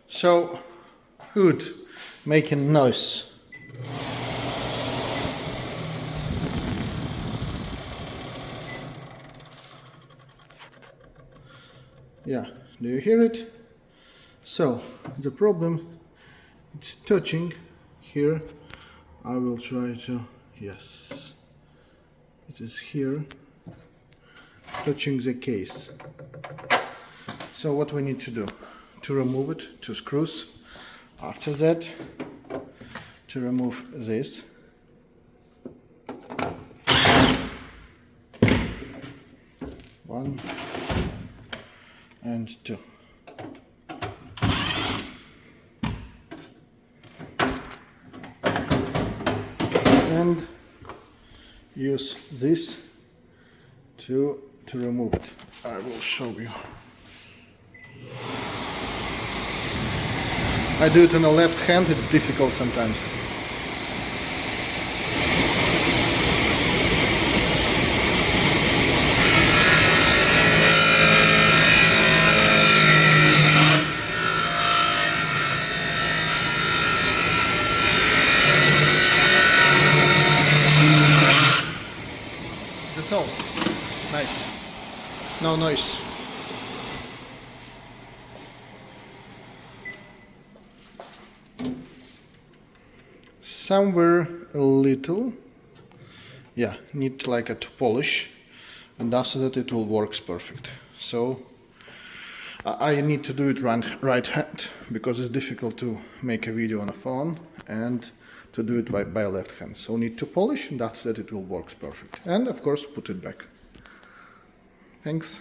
So good, making noise. Yeah, do you hear it? So the problem, it's touching here. I will try to, yes, it is here, touching the case. So what we need to do? To remove it, 2 screws. After that, to remove this. One and 2. And use this to remove it. I will show you. I do it on the left hand, it's difficult sometimes. That's all. Nice. No noise. Somewhere a little, yeah, need like a to polish, and after that it will works perfect. So I need to do it right hand because it's difficult to make a video on a phone and to do it by left hand. So need to polish, and after that it will works perfect. And of course put it back. Thanks.